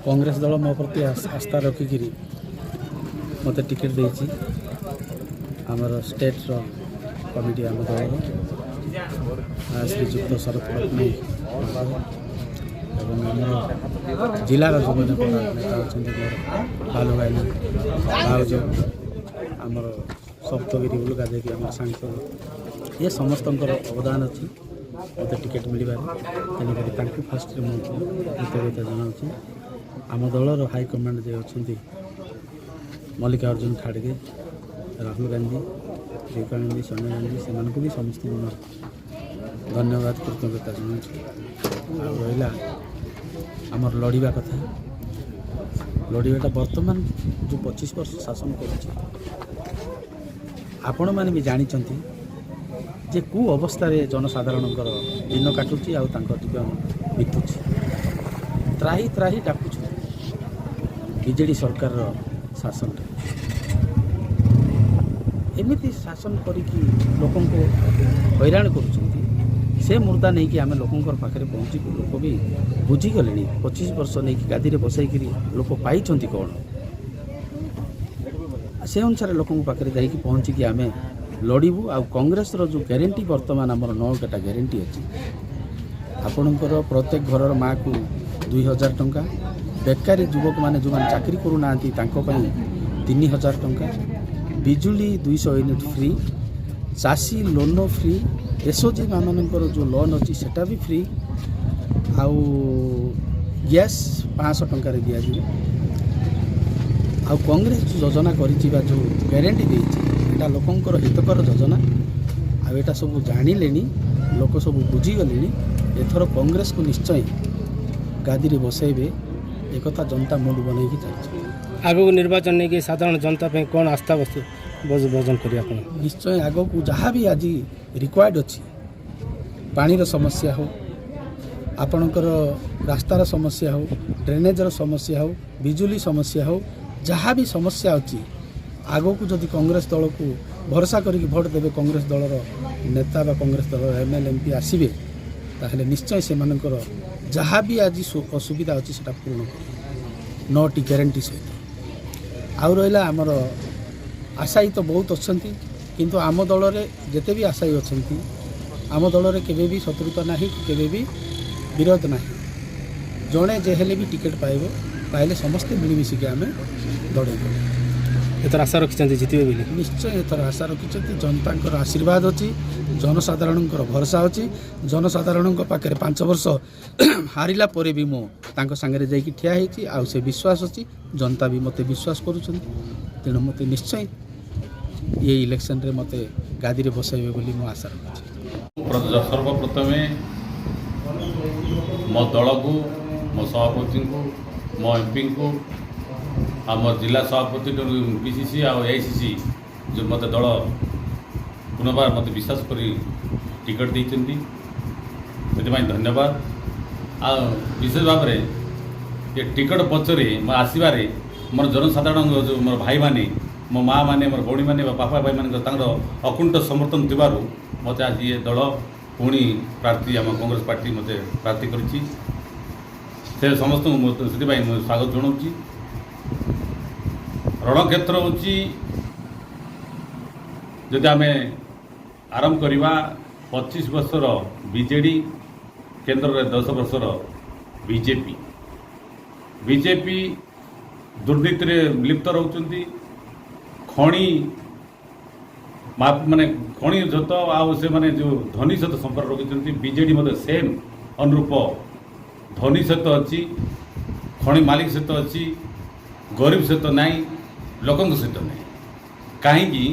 कांग्रेस दल मो प्रति आस्था रखिकी मत टिकेट देती आमर स्टेट कमिटी आम दल श्रीजुक्त शरद पट्टनायक एवं आम जिलार जो नेता अच्छा बालू भाई भाज आमर सप्तगिरी उलुका देवी आम सांसद ये समस्त अवदान अच्छी मत टिकेट मिलबार तेणुक फास्ट कृतज्ञता जनाऊँ आम दलर हाईकमांड जे अच्छा मल्लिकार्जुन खाड़गे राहुल गांधी प्रियंका गांधी सोनिया गांधी से भी समस्त धन्यवाद कृतज्ञता जनाऊँ रहा आमर लड़वा कथा लड़वाटा बर्तमान जो 25 वर्ष शासन आपण मैंने भी जानते जे कु अवस्था जनसाधारण दिन काटुची आउ जीवन बीतुची त्राही त्राही डाकुछ बीजेडी सरकार शासन एमती शासन करिकी लोकों को हैरान करुछंती से मुर्दा नहीं कि आम लोकों पाखे पहुँची लोक भी बुझीगले 25 वर्ष नहीं कि गादी में बसैक लोक पाई कौन से अनुसार लोकों पाखे जाकि पहुँचिकी आम लड़बू आ कांग्रेस जो ग्यारंटी बर्तमान आमर 9टा ग्यारंटी अच्छी आपणकर प्रत्येक घर माँ को 2000 टंका बेकारी युवक मैंने जो मैंने चाकरी करूना 3000 टंका बिजुली 200 यूनिट फ्री चाषी लोन फ्री एसओजी मानकर जो लोन अच्छी सेटा भी फ्री आउ गैस 500 टंका दि कांग्रेस जो योजना कर जो ग्यारंटी देटा लोकंर हितकर योजना आटा सब जानिले लोक सब बुझीगले एथर कांग्रेस को निश्चय गादी में बसैबे एक जनता मुड बन चलती आगो निर्वाचन नहीं कि साधारण जनता पे कौन आस्था वस्तु भोजन करिया निश्चय आगो को जहाँ भी आज रिक्वायर्ड अच्छी पानीर समस्या हो आपणकर रास्तार समस्या हो ड्रेनेजर समस्या हो बिजुली समस्या हो जहाँ भी समस्या अच्छी आगो को जदि कांग्रेस दल को भरोसा करके भोट देवे कांग्रेस दलर नेता बा कांग्रेस दल एमएलए एमपी आसबे ताहले निश्चय से मानकर जहाँ भी आज असुविधा अच्छी से पूर्ण 9टी ग्यारंटी सहित आउ रहा आमर आशायी तो बहुत अच्छा किंतु आम दल में जिते भी आशायी अच्छा आम दल में केवे भी शत्रुता ना केवे भी विरोध ना जड़े जेहेले भी टिकेट पाइले समस्ते मिलमिशिकी आम दौड़ एथर आशा रखिंट जितबे बोली निश्चय एथर आशा रखिंट जनता आशीर्वाद अच्छी जनसाधारण भरोसा अच्छी जनसाधारण पाखे 5 वर्ष हारिला परे भी मो सांगे जाकि ठिया होती आ से विश्वास अच्छी जनता भी मत विश्वास करुँच तेणु मत निश्चय ये इलेक्शन रे मत गादी में बसैबे बोली मो आशा रखुच्छी सर्वप्रथमे मो दल को मो सभापति को मो एमपी को आम जिला सभापति पीसीसी आ एआईसीसी जो मत दल पुनर्बार मत विश्वास कर टिकट देती से धन्यवाद आ विशेष भाव में ये टिकट पचरे मैं आसबारे मोर जनसाधारण जो मोर भाई माने मो माँ मैंने मोर भौणी मैंने बापा भाई मान अकुंठ समर्थन थी मत आज ये दल पुणी प्रार्थी आम कांग्रेस पार्टी मत प्रार्थी कर समस्त स्वागत जनाऊँ रणक्षेत्र हूँ जदि आम आरंभ करवा 25 वर्षर बीजेडी केंद्र में 10 वर्षर बीजेपी दुर्नीति में लिप्त रोचंती खणी माने खणी सहित आउ से माने जो धनी सहित संपर्क रखिंट बीजेडी मत सेम अनुरूप धनी सहित अच्छी खणी मालिक सहित अच्छी गरीब सहित नाई लोकों सहित ना कहीं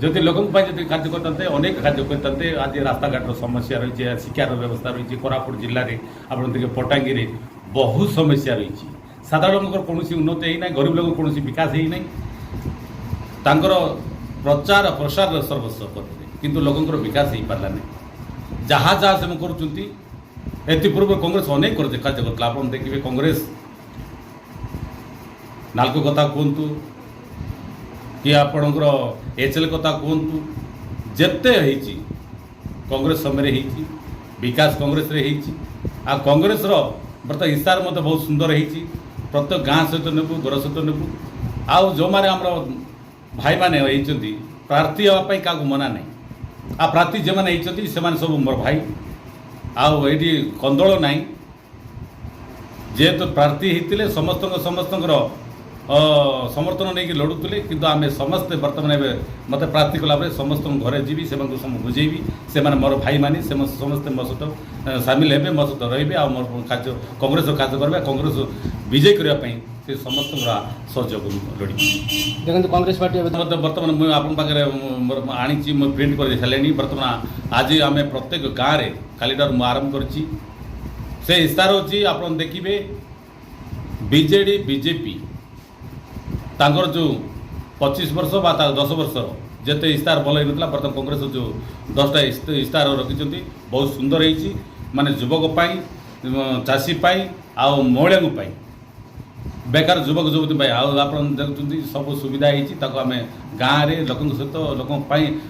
जदि लोकों जब कार्य करते अनेक कार्य करते आज रास्ता घाटर समस्या रही है शिक्षार व्यवस्था रही है कोरापुट जिले में आप पटांगी में बहुत समस्या रही साधारण लोक कौन उन्नति होना गरीब लोक कौन विकास होना प्रचार प्रसार सर्वस्व करते किंतु लोकंर विकास हो पारा नहीं जहाँ जहाँ से कर पूर्व कांग्रेस अनेक कार्य करता आप देखिए कांग्रेस नाल्को कथा कहतु कि आपणकर एचएल कथा कहतु जेते कांग्रेस समय विकास कांग्रेस रे आ कांग्रेस बर्तमान इस्तार मत बहुत सुंदर होती प्रत्येक गाँ सहित नेबू घर सहित नेबू आउ जो मैंने आम भाई मैंने होती प्रार्थी हाँपाई क्या मना नहीं आ प्रार्थी जो मैंने होती से सब मोर भाई आउ ये कंदल ना जेहेतु प्रार्थी होते समस्त समर्थन नहीं लड़ुले कि आम समस्ते बर्तमान मत प्रार्थी कला समस्त घरे जीवी से बुझेबी से मोर भाई मानी से समस्ते मो सहित सामिल हे मो सहित रे आ मोर कार्य कांग्रेस कार्य करेंगे कांग्रेस विजय करने से समस्त सहयोग लड़ी देखो कांग्रेस पार्टी बर्तमान मुझे आप आनी प्रिंट कर सारे बर्तमान आज आम प्रत्येक गाँव में कालीटार मुझे आरंभ करी से इस्तार होची आप देखिए बीजेडी बीजेपी तांकर जो 25 वर्ष बा 10 वर्ष जिते इस्तार भल होता बर्तमान कांग्रेस जो 10टा इस्तार रखिंट बहुत सुंदर होती माने युवक चाषी आउ महिला बेकार युवक युवती आप देखुं सब सुविधा होती आम गाँव में लोक सहित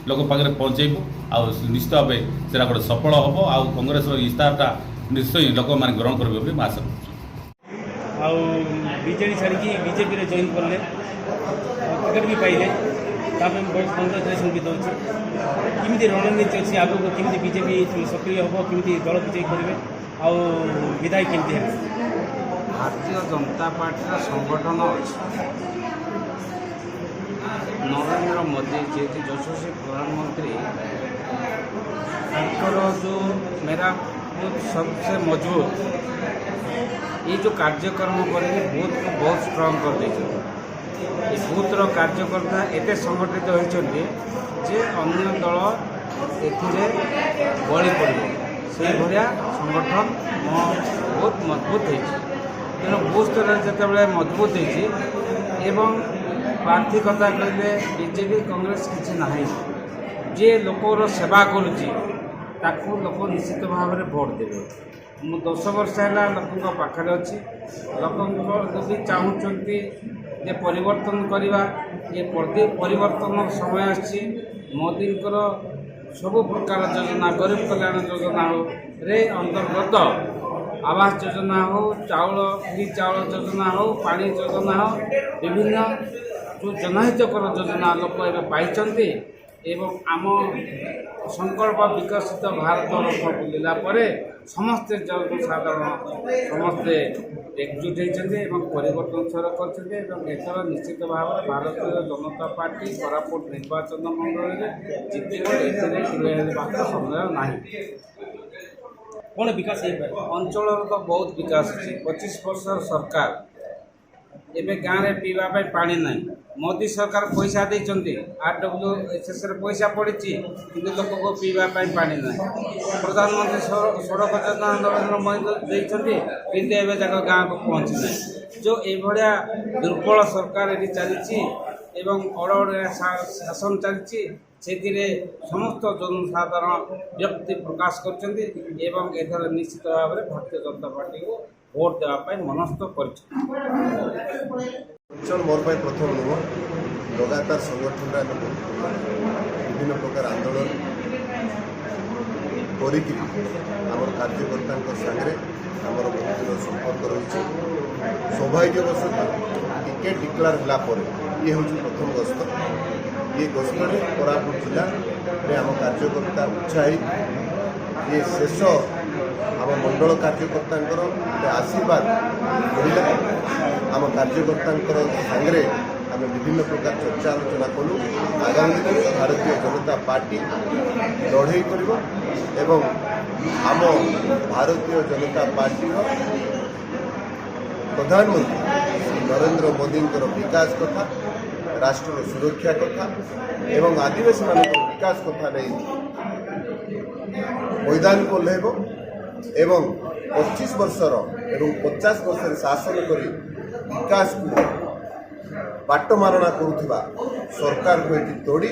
लोक पाखे पहुँचेबू आ निश्चित भाव से गोटे सफल हम आउ कांग्रेस इस्तारटा निश्चय लोक मैंने ग्रहण करेंगे मैं आशा बीजेडी छाड़ी बीजेपी रे जॉइन करले टिकट भी पाइले कांग्रेस भी दौर किमी रणनीति अच्छी आगे किमी बीजेपी सक्रिय हम किमी दल विजय करेंगे आउ विधायक केमती है भारतीय जनता पार्टी संगठन अच्छी नरेंद्र मोदी जी यशस्वी प्रधानमंत्री जो मेरा बूथ सबसे मजबूत ये जो कार्यक्रम करेंगे बूथ को बहुत स्ट्रॉन्ग कर देते बूथर कार्यकर्ता एत संगठित होती जे अन्य दल ए बड़ी पड़े से भाया संगठन बहुत मजबूत हो तेणु बूथ स्तर जिते मजबूत हो प्रार्थी कथा कहले बीजेपी कांग्रेस किसी ना जे लोकर सेवा करुच्ची लोक निश्चित भाव में भोट देवे मु 10 वर्ष है लोकों पाखे अच्छी लोक भी चाहूँगी जे परिवर्तन करवा ये परिवर्तन समय आसी मोदी सब प्रकार योजना गरीब कल्याण योजना हो रे अंतर्गत आवास योजना हो चाउल फ्री चाउल योजना हो पानी योजना हो विभिन्न जो जनहितकर योजना लोक पाई एवं आम संकल्प विकसित भारत रथ बुलला समस्ते जनसाधारण समस्ते एकजुट होती परिवर्तन स्वर कर निश्चित भाव में भारतीय जनता पार्टी कोरापुट निर्वाचन मंडल में जीत समय ना कौन विकास अंचल तो बहुत विकास अच्छी 25 वर्ष सरकार एवं गाँव में पीवाई पानी ना मोदी सरकार पैसा देते RWSS पैसा पड़ी कि लोक को पीवाई पानी ना प्रधानमंत्री सड़क योजना नरेंद्र मोदी देते गाँव को पहुँची ना जो ये दुर्बल सरकार ये चली अड़े शासन चलती से समस्त जनसाधारण व्यक्ति प्रकाश कर निश्चित भाव में भारतीय जनता पार्टी को भोट देवाई मनस्थ कर मोर प्रथम नुह लगातार संगठन विभिन्न प्रकार आंदोलन कर कार्यकर्ता सागरे आमर बहुत संपर्क रही सौभाग्यवश टिकेट डिक्लेयर होगापर ये हूँ प्रथम गस्त ये गस्त में कोरापुट जिला में आम कार्यकर्ता उत्साही ये शेष आम मंडल कार्यकर्ता आशीर्वाद मिलला आम कार्यकर्ता सागरे आम विभिन्न प्रकार चर्चा आलोचना कलु आगामी दिन में भारतीय जनता पार्टी लड़े कर आम भारतीय जनता पार्टी प्रधानमंत्री नरेंद्र मोदी विकास कथा राष्ट्र सुरक्षा कथा एवं आदिवासी मान विकास कथा नहीं मैदान को ओह्लैब एवं 25 वर्षर एवं 50 वर्ष शासन कर विकास को बाटमारणा करुवा सरकार को ये तोड़ी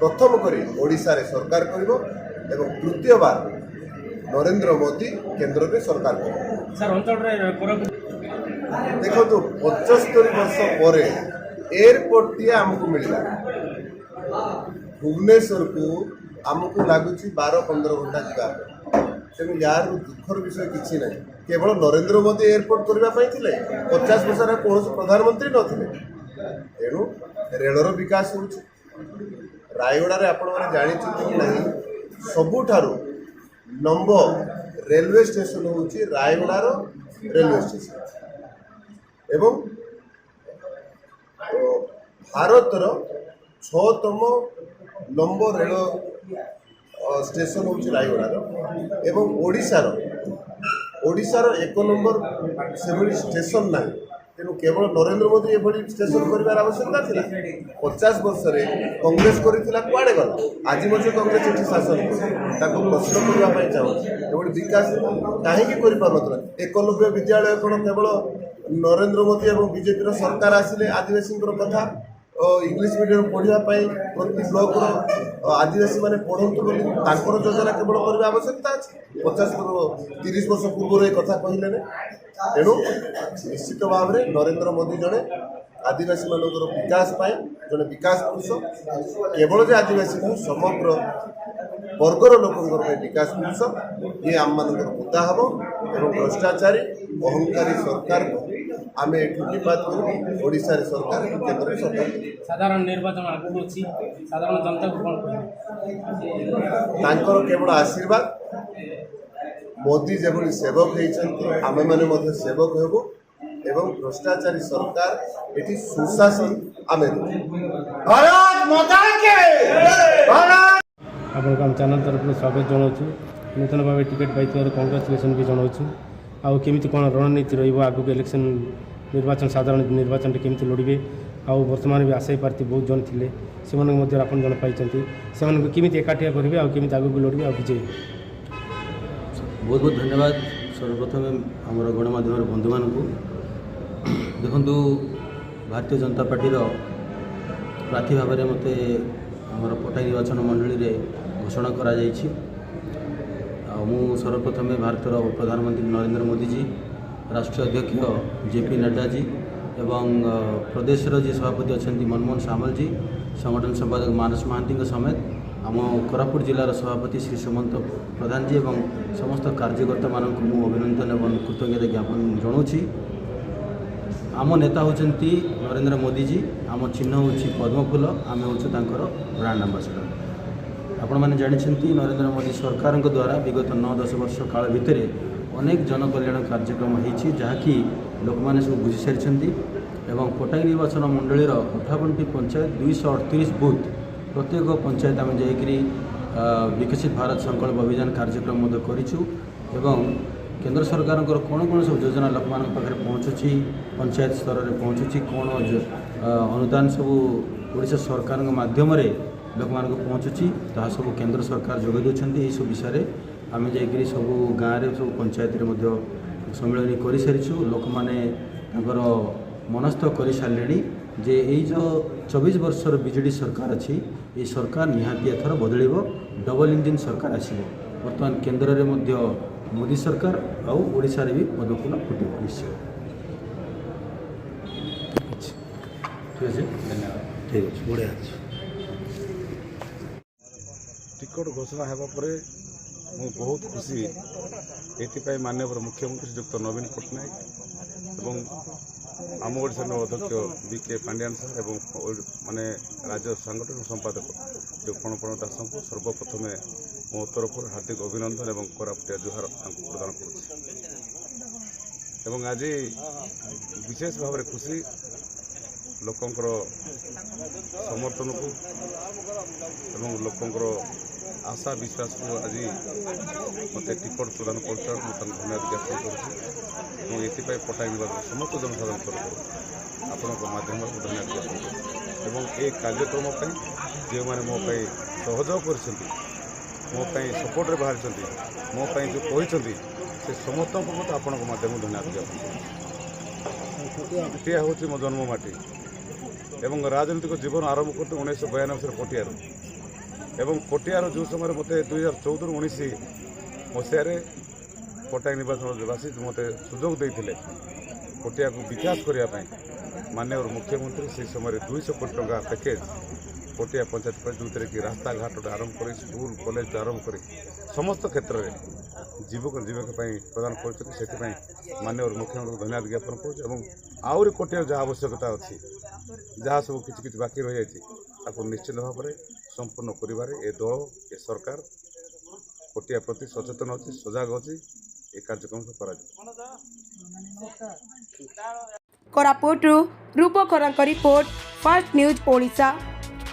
प्रथम कर ओडिशा रे सरकार करिवो एवं तृतीय बार नरेंद्र मोदी केंद्र में सरकार कर देखो तो 75 वर्ष पर एयरपोर्ट टी आमको मिलला भुवनेश्वर को आमको लगुच 12-15 घंटा जावा ତେଣୁ ୟାର ଦୁଃଖର ବିଷୟ କିଛି ନାହିଁ। କେବଳ ନରେନ୍ଦ୍ର ମୋଦି ଏୟାରପୋର୍ଟ କରିବା ପାଇଁ ଥିଲେ, 50 ବର୍ଷରେ କୌଣସି ପ୍ରଧାନମନ୍ତ୍ରୀ ନଥିଲେ। ତେଣୁ ରେଳର ବିକାଶ ହେଉଛି। ରାୟଗଡ଼ାରେ ଆପଣମାନେ ଜାଣିଛନ୍ତି କି ନାହିଁ, ସବୁଠାରୁ ନମ୍ବର ରେଲୱେ ଷ୍ଟେସନ ହେଉଛି ରାୟଗଡ଼ାର ରେଲୱେ ଷ୍ଟେସନ ଏବଂ ଭାରତର 6ତମ ନମ୍ବର ରେଳ ଷ୍ଟେସନ ହେଉଛି ରାୟଗଡ଼ାର ଏବଂ ଓଡ଼ିଶାର 1 ନମ୍ବର ସେଭଳି ଷ୍ଟେସନ ନାହିଁ। ତେଣୁ କେବଳ ନରେନ୍ଦ୍ର ମୋଦି ଏଭଳି ଷ୍ଟେସନ କରିବାର ଆବଶ୍ୟକତା ଥିଲା। 50 ବର୍ଷରେ କଂଗ୍ରେସ କରିଥିଲା, କୁଆଡ଼େ ଗଲା? ଆଜି ମଧ୍ୟ କଂଗ୍ରେସ ଏଠି ଶାସନ କରୁଛି। ତାକୁ ପ୍ରଶ୍ନ କରିବା ପାଇଁ ଚାହୁଁଛି ଏଭଳି ବିକାଶ କାହିଁକି କରିପାରୁନଥିଲା? 91 ବିଦ୍ୟାଳୟ କ'ଣ କେବଳ ନରେନ୍ଦ୍ର ମୋଦି ଏବଂ ବିଜେପିର ସରକାର ଆସିଲେ ଆଦିବାସୀଙ୍କର କଥା ଇଂଲିଶ ମିଡ଼ିୟମ ପଢ଼ିବା ପାଇଁ ପ୍ରତି ବ୍ଲକର ଆଦିବାସୀମାନେ ପଢ଼ନ୍ତୁ ବୋଲି ତାଙ୍କର ଯୋଜନା କେବଳ କରିବା ଆବଶ୍ୟକତା ଅଛି? 30 ବର୍ଷ ପୂର୍ବରୁ ଏ କଥା କହିଲେ ନାହିଁ। ତେଣୁ ନିଶ୍ଚିତ ଭାବରେ ନରେନ୍ଦ୍ର ମୋଦି ଜଣେ ଆଦିବାସୀମାନଙ୍କର ବିକାଶ ପାଇଁ ଜଣେ ବିକାଶ ପୁରୁଷ। କେବଳ ଯେ ଆଦିବାସୀ ନୁହେଁ, ସମଗ୍ର ବର୍ଗର ଲୋକଙ୍କର ପାଇଁ ବିକାଶ ପୁରୁଷ। ଇଏ ଆମମାନଙ୍କର ମୁଦ୍ଦା ହେବ ଏବଂ ଭ୍ରଷ୍ଟାଚାରୀ ଅହଙ୍କାରୀ ସରକାରକୁ ଆମେ ଏଠୁ ବିବାଦ କରିବୁ। ଓଡ଼ିଶାରେ ସରକାର, କେନ୍ଦ୍ରରେ ସରକାର। ସାଧାରଣ ନିର୍ବାଚନ ଆଗକୁ ଅଛି, ସାଧାରଣ ଜନତାକୁ କ'ଣ କହିବେ? ତାଙ୍କର କେବଳ ଆଶୀର୍ବାଦ। ମୋଦି ଯେଭଳି ସେବକ ହେଇଛନ୍ତି, ଆମେମାନେ ମଧ୍ୟ ସେବକ ହେବୁ ଏବଂ ଭ୍ରଷ୍ଟାଚାରୀ ସରକାର ଏଠି ସୁଶାସନ ଆମେ ଦେବୁ। ଆପଣଙ୍କ ଆମ ଚ୍ୟାନେଲ୍ ତରଫରୁ ସ୍ୱାଗତ ଜଣାଉଛୁ। ନୂତନ ଭାବେ ଟିକେଟ୍ ପାଇଥିବାରୁ କଂଗ୍ରାଚୁଲେସନ୍ ବି ଜଣାଉଛୁ। ଆଉ କେମିତି କ'ଣ ରଣନୀତି ରହିବ ଆଗକୁ ଇଲେକ୍ସନ୍ ନିର୍ବାଚନ, ସାଧାରଣ ନିର୍ବାଚନଟେ କେମିତି ଲଢ଼ିବେ? ଆଉ ବର୍ତ୍ତମାନ ବି ଆଶାୟୀ ପ୍ରାର୍ଥୀ ବହୁତ ଜଣ ଥିଲେ, ସେମାନଙ୍କ ମଧ୍ୟରେ ଆପଣ ଜଣେ ପାଇଛନ୍ତି। ସେମାନଙ୍କୁ କେମିତି ଏକାଠିଆ କରିବେ ଆଉ କେମିତି ଆଗକୁ ଲଢ଼ିବେ ଆଉ ବିଜୟୀ? ବହୁତ ବହୁତ ଧନ୍ୟବାଦ ସର୍ବପ୍ରଥମେ ଆମର ଗଣମାଧ୍ୟମର ବନ୍ଧୁମାନଙ୍କୁ। ଦେଖନ୍ତୁ, ଭାରତୀୟ ଜନତା ପାର୍ଟିର ପ୍ରାର୍ଥୀ ଭାବରେ ମୋତେ ଆମର ପଟାଇ ନିର୍ବାଚନ ମଣ୍ଡଳୀରେ ଘୋଷଣା କରାଯାଇଛି। ଆଉ ମୁଁ ସର୍ବପ୍ରଥମେ ଭାରତର ପ୍ରଧାନମନ୍ତ୍ରୀ ନରେନ୍ଦ୍ର ମୋଦିଜୀ, ରାଷ୍ଟ୍ରୀୟ ଅଧ୍ୟକ୍ଷ JP ନଡ୍ଡାଜୀ ଏବଂ ପ୍ରଦେଶର ଯିଏ ସଭାପତି ଅଛନ୍ତି ମନମୋହନ ସାମଲଜୀ, ସଂଗଠନ ସମ୍ପାଦକ ମାନସ ମହାନ୍ତିଙ୍କ ସମେତ ଆମ କୋରାପୁଟ ଜିଲ୍ଲାର ସଭାପତି ଶ୍ରୀ ସୁମନ୍ତ ପ୍ରଧାନଜୀ ଏବଂ ସମସ୍ତ କାର୍ଯ୍ୟକର୍ତ୍ତାମାନଙ୍କୁ ମୁଁ ଅଭିନନ୍ଦନ ଏବଂ କୃତଜ୍ଞତା ଜ୍ଞାପନ ଜଣାଉଛି। ଆମ ନେତା ହେଉଛନ୍ତି ନରେନ୍ଦ୍ର ମୋଦିଜୀ, ଆମ ଚିହ୍ନ ହେଉଛି ପଦ୍ମଫୁଲ, ଆମେ ହେଉଛୁ ତାଙ୍କର ବ୍ରାଣ୍ଡ ଆମ୍ବାସଡ଼ର। ଆପଣମାନେ ଜାଣିଛନ୍ତି ନରେନ୍ଦ୍ର ମୋଦି ସରକାରଙ୍କ ଦ୍ୱାରା ବିଗତ 9-10 ବର୍ଷ କାଳ ଭିତରେ ଅନେକ ଜନକଲ୍ୟାଣ କାର୍ଯ୍ୟକ୍ରମ ହୋଇଛି, ଯାହାକି ଲୋକମାନେ ସବୁ ବୁଝିସାରିଛନ୍ତି। ଏବଂ ପଟାଇ ନିର୍ବାଚନ ମଣ୍ଡଳୀର 58ଟି ପଞ୍ଚାୟତ, 238 ବୁଥ୍, ପ୍ରତ୍ୟେକ ପଞ୍ଚାୟତ ଆମେ ଯାଇକରି ବିକଶିତ ଭାରତ ସଂକଳ୍ପ ଅଭିଯାନ କାର୍ଯ୍ୟକ୍ରମ ମଧ୍ୟ କରିଛୁ ଏବଂ କେନ୍ଦ୍ର ସରକାରଙ୍କର କ'ଣ ସବୁ ଯୋଜନା ଲୋକମାନଙ୍କ ପାଖରେ ପହଞ୍ଚୁଛି, ପଞ୍ଚାୟତ ସ୍ତରରେ ପହଞ୍ଚୁଛି, କ'ଣ ଅନୁଦାନ ସବୁ ଓଡ଼ିଶା ସରକାରଙ୍କ ମାଧ୍ୟମରେ ଲୋକମାନଙ୍କୁ ପହଞ୍ଚୁଛି, ତାହା ସବୁ କେନ୍ଦ୍ର ସରକାର ଯୋଗାଇ ଦେଉଛନ୍ତି। ଏହିସବୁ ବିଷୟରେ ଆମେ ଯାଇକରି ସବୁ ଗାଁରେ ସବୁ ପଞ୍ଚାୟତରେ ମଧ୍ୟ ସମ୍ମିଳନୀ କରିସାରିଛୁ। ଲୋକମାନେ ତାଙ୍କର ମନସ୍ଥ କରିସାରିଲେଣି ଯେ ଏଇ ଯେଉଁ 24 ବର୍ଷର ବିଜେଡ଼ି ସରକାର ଅଛି, এই ସରକାର ନିହାତି ଏଥର ବଦଳିବ, ଡବଲ ଇଞ୍ଜିନ୍ ସରକାର ଆସିବ। ବର୍ତ୍ତମାନ କେନ୍ଦ୍ରରେ ମଧ୍ୟ ମୋଦି ସରକାର ଆଉ ଓଡ଼ିଶାରେ ବି ପଦପୂର୍ଣ୍ଣ ଫୁଟିବ ନିଶ୍ଚୟ। ଠିକ୍ ଅଛି, ଧନ୍ୟବାଦ। ଠିକ୍ ଅଛି, ବଢ଼ିଆ ଅଛି। ଟିକଟ ଘୋଷଣା ହେବା ପରେ ମୁଁ ବହୁତ ଖୁସି। ଏଥିପାଇଁ ମାନ୍ୟବର ମୁଖ୍ୟମନ୍ତ୍ରୀ ଶ୍ରୀଯୁକ୍ତ ନବୀନ ପଟ୍ଟନାୟକ ଏବଂ ଆମ ଓଡ଼ିଶାର ଅଧ୍ୟକ୍ଷ BK ପାଣ୍ଡିଆନ ସାର୍ ଏବଂ ରାଜ୍ୟ ସାଂଗଠନିକ ସମ୍ପାଦକ ଯେଉଁ ପ୍ରଣବ ଦାସଙ୍କୁ ସର୍ବପ୍ରଥମେ ମୋ ତରଫରୁ ହାର୍ଦ୍ଦିକ ଅଭିନନ୍ଦନ ଏବଂ କୋରାପୁଟିଆ ଜୁହାର ତାଙ୍କୁ ପ୍ରଦାନ କରୁଛି। ଏବଂ ଆଜି ବିଶେଷ ଭାବରେ ଖୁସି ଲୋକଙ୍କର ସମର୍ଥନକୁ ଏବଂ ଲୋକଙ୍କର ଆଶା ବିଶ୍ୱାସକୁ ଆଜି ମୋତେ ଟିକଟ ପ୍ରଦାନ କରୁଥିବାରୁ ମୁଁ ତାଙ୍କୁ ଧନ୍ୟବାଦ ଜ୍ଞାପନ କରୁଛି ଏବଂ ଏଥିପାଇଁ ପଟାଇ ନିର୍ବାଚନ ସମସ୍ତ ଜନସାଧାରଣ ତରଫରୁ ଆପଣଙ୍କ ମାଧ୍ୟମରେ ମୁଁ ଧନ୍ୟବାଦ ଜ୍ଞାପନ କରୁଛି ଏବଂ ଏ କାର୍ଯ୍ୟକ୍ରମ ପାଇଁ ଯେଉଁମାନେ ମୋ ପାଇଁ ସହଯୋଗ କରିଛନ୍ତି, ମୋ ପାଇଁ ସପୋର୍ଟରେ ବାହାରିଛନ୍ତି, ମୋ ପାଇଁ ଯେଉଁ କହିଛନ୍ତି, ସେ ସମସ୍ତଙ୍କୁ ମୋତେ ଆପଣଙ୍କ ମାଧ୍ୟମରେ ଧନ୍ୟବାଦ ଜ୍ଞାପନ କରୁଛି। ପଟିଆ ହେଉଛି ମୋ ଜନ୍ମମାଟି ଏବଂ ରାଜନୈତିକ ଜୀବନ ଆରମ୍ଭ କରିଥିଲି 1992 ପଟିଆରୁ ଏବଂ ପଟିଆର ଯେଉଁ ସମୟରେ ମୋତେ 2014ରୁ 19 ମସିହାରେ ପଟାଇ ନିର୍ବାଚନବାସୀ ମୋତେ ସୁଯୋଗ ଦେଇଥିଲେ ପଟିଆକୁ ବିକାଶ କରିବା ପାଇଁ। ମାନ୍ୟବର ମୁଖ୍ୟମନ୍ତ୍ରୀ ସେହି ସମୟରେ 200 କୋଟି ଟଙ୍କା ପ୍ୟାକେଜ ପଟିଆ ପଞ୍ଚାୟତ ପାଇଁ, ଯେଉଁଥିରେ କି ରାସ୍ତାଘାଟରୁ ଆରମ୍ଭ କରି ସ୍କୁଲ କଲେଜରୁ ଆରମ୍ଭ କରି ସମସ୍ତ କ୍ଷେତ୍ରରେ ଜୀବିକା ପାଇଁ ପ୍ରଦାନ କରୁଛନ୍ତି। ସେଥିପାଇଁ ମାନ୍ୟବର ମୁଖ୍ୟମନ୍ତ୍ରୀଙ୍କୁ ଧନ୍ୟବାଦ ଜ୍ଞାପନ କରୁଛୁ ଏବଂ ଆହୁରି କୋଟିଏ ଯାହା ଆବଶ୍ୟକତା ଅଛି, ଯାହା ସବୁ କିଛି କିଛି ବାକି ରହିଯାଇଛି ତାକୁ ନିଶ୍ଚିତ ଭାବରେ ସମ୍ପୂର୍ଣ୍ଣ କରିବାରେ ଏ ଦଳ ଏ ସରକାର କୋଟିଆ ପ୍ରତି ସଚେତନ ଅଛି, ସଜାଗ ଅଛି। ଏ କାର୍ଯ୍ୟକ୍ରମ କରାଯିବ। କୋରାପୁଟରୁ ରୂପକରଙ୍କ ରିପୋର୍ଟ, ଫାଷ୍ଟ ନ୍ୟୁଜ୍ ଓଡ଼ିଶା।